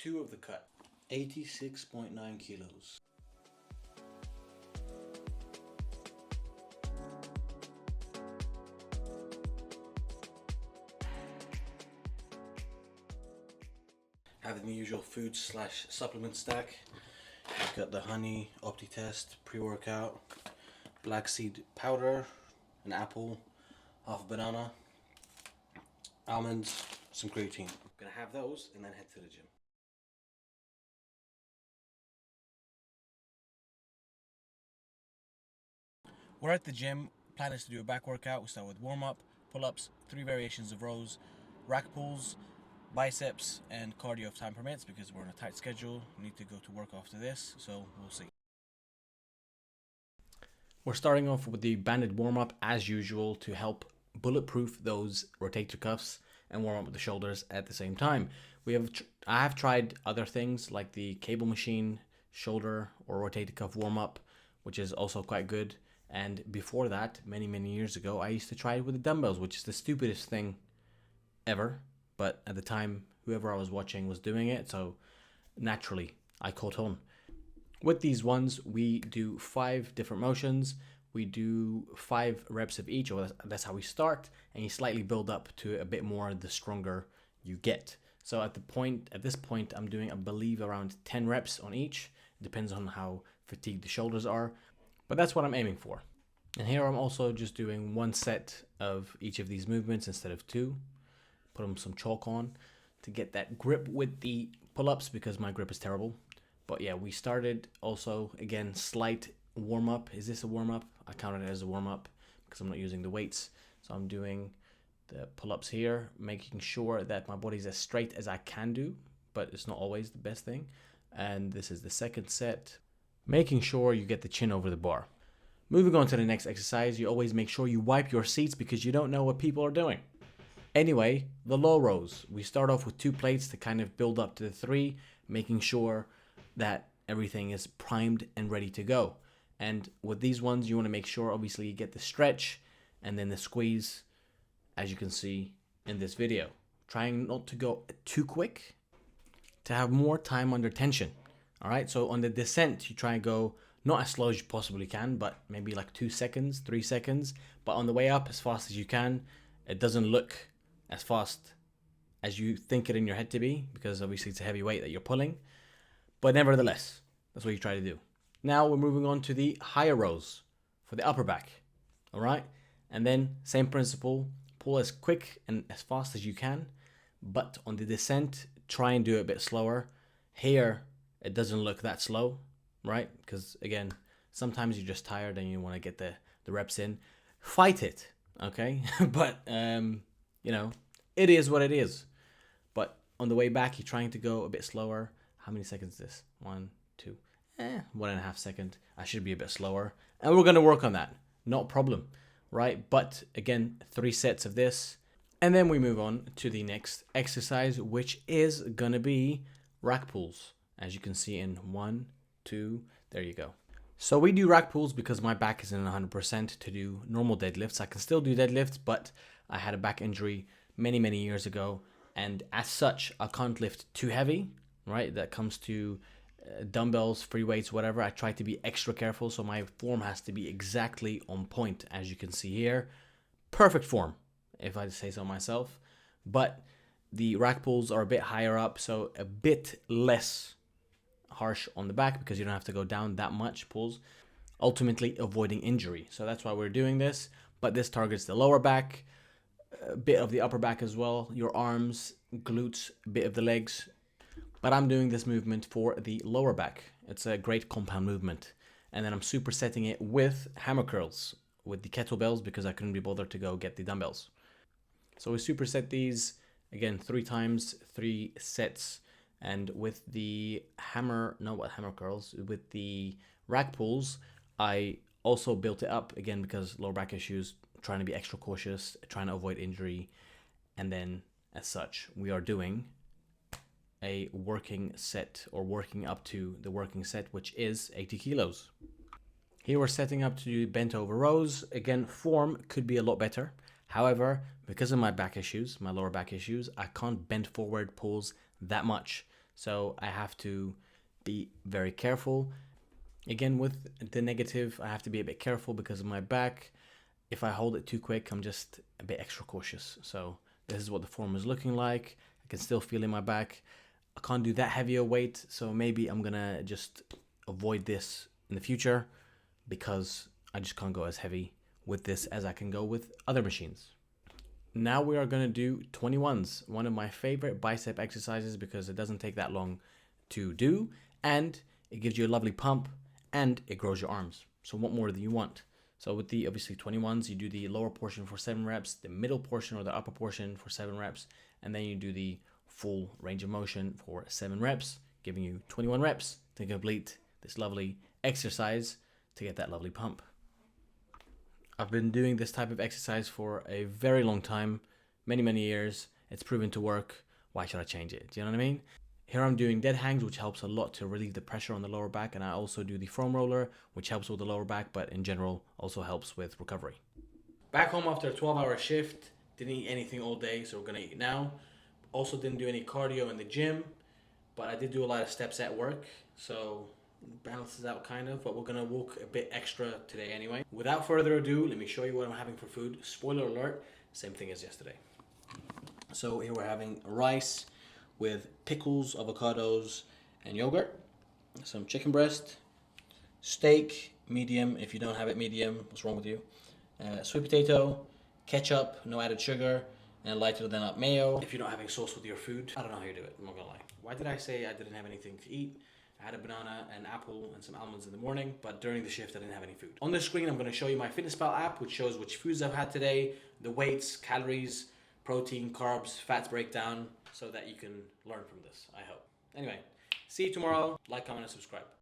2 of the cut, 86.9 kilos. Having the usual food / supplement stack. I've got the honey, OptiTest, pre-workout, black seed powder, an apple, half a banana, almonds, some creatine. I'm gonna have those and then head to the gym. We're at the gym. Plan is to do a back workout. We start with warm-up, pull-ups, 3 variations of rows, rack pulls, biceps, and cardio if time permits, because we're on a tight schedule. We need to go to work after this, so we'll see. We're starting off with the banded warm-up as usual to help bulletproof those rotator cuffs and warm up with the shoulders at the same time. I have tried other things like the cable machine shoulder or rotator cuff warm-up, which is also quite good. And before that, many years ago, I used to try it with the dumbbells, which is the stupidest thing ever. But at the time, whoever I was watching was doing it, so naturally I caught on. With these ones, we do 5 different motions. We do 5 reps of each, or that's how we start, and you slightly build up to a bit more the stronger you get. So at this point, I'm doing, I believe, around 10 reps on each. It depends on how fatigued the shoulders are, but that's what I'm aiming for. And here I'm also just doing 1 set of each of these movements instead of 2. Put them some chalk on to get that grip with the pull-ups because my grip is terrible. But yeah, we started also, again, slight warm-up. Is this a warm-up? I count it as a warm-up because I'm not using the weights. So I'm doing the pull-ups here, making sure that my body's as straight as I can do, but it's not always the best thing. And this is the second set, making sure you get the chin over the bar. Moving on to the next exercise, you always make sure you wipe your seats because you don't know what people are doing. Anyway, the low rows. We start off with 2 plates to kind of build up to the 3, making sure that everything is primed and ready to go. And with these ones, you want to make sure, obviously, you get the stretch and then the squeeze, as you can see in this video. Trying not to go too quick, to have more time under tension. All right, so on the descent, you try and go not as slow as you possibly can, but maybe like 2 seconds, 3 seconds. But on the way up, as fast as you can. It doesn't look as fast as you think it in your head to be, because obviously it's a heavy weight that you're pulling. But nevertheless, that's what you try to do. Now we're moving on to the higher rows for the upper back. All right, and then same principle, pull as quick and as fast as you can, but on the descent, try and do it a bit slower. Here, it doesn't look that slow, right? Because again, sometimes you're just tired and you want to get the reps in. Fight it, okay? But, you know, it is what it is. But on the way back, you're trying to go a bit slower. How many seconds is this? 1, 2, 1.5 seconds. I should be a bit slower. And we're going to work on that. Not a problem, right? But again, 3 sets of this. And then we move on to the next exercise, which is going to be rack pulls. As you can see in 1, 2, there you go. So we do rack pulls because my back isn't 100% to do normal deadlifts. I can still do deadlifts, but I had a back injury many years ago. And as such, I can't lift too heavy, right? That comes to dumbbells, free weights, whatever. I try to be extra careful. So my form has to be exactly on point, as you can see here. Perfect form, if I say so myself. But the rack pulls are a bit higher up, so a bit less harsh on the back because you don't have to go down that much pulls, ultimately avoiding injury. So that's why we're doing this. But this targets the lower back, a bit of the upper back as well, your arms, glutes, a bit of the legs. But I'm doing this movement for the lower back. It's a great compound movement. And then I'm supersetting it with hammer curls with the kettlebells because I couldn't be bothered to go get the dumbbells. So we superset these again 3 times, 3 sets. And with the hammer curls, with the rack pulls, I also built it up again because lower back issues, trying to be extra cautious, trying to avoid injury. And then as such, we are doing a working set, or working up to the working set, which is 80 kilos. Here we're setting up to do bent over rows. Again, form could be a lot better. However, because of my back issues, my lower back issues, I can't bend forward pulls that much. So I have to be very careful. Again, with the negative, I have to be a bit careful because of my back. If I hold it too quick, I'm just a bit extra cautious. So this is what the form is looking like. I can still feel in my back. I can't do that heavier weight, so maybe I'm gonna just avoid this in the future because I just can't go as heavy with this as I can go with other machines. Now we are gonna do 21s, one of my favorite bicep exercises because it doesn't take that long to do and it gives you a lovely pump and it grows your arms. So what more do you want? So with the obviously 21s, you do the lower portion for 7 reps, the middle portion or the upper portion for 7 reps, and then you do the full range of motion for 7 reps, giving you 21 reps to complete this lovely exercise to get that lovely pump. I've been doing this type of exercise for a very long time, many years. It's proven to work. Why should I change it? Do you know what I mean? Here I'm doing dead hangs, which helps a lot to relieve the pressure on the lower back, and I also do the foam roller, which helps with the lower back, but in general also helps with recovery. Back home after a 12-hour shift, didn't eat anything all day, so we're gonna eat now. Also didn't do any cardio in the gym, but I did do a lot of steps at work, so balances out kind of, but we're gonna walk a bit extra today anyway. Without further ado, let me show you what I'm having for food. Spoiler alert, same thing as yesterday. So here we're having rice with pickles, avocados, and yogurt. Some chicken breast, steak, medium. If you don't have it medium, what's wrong with you? Sweet potato, ketchup, no added sugar, and lighter than up mayo. If you're not having sauce with your food, I don't know how you do it, I'm not gonna lie. Why did I say I didn't have anything to eat? I had a banana, an apple, and some almonds in the morning, but during the shift I didn't have any food. On the screen I'm gonna show you my FitnessPal app, which shows which foods I've had today, the weights, calories, protein, carbs, fats breakdown, so that you can learn from this, I hope. Anyway, see you tomorrow. Like, comment, and subscribe.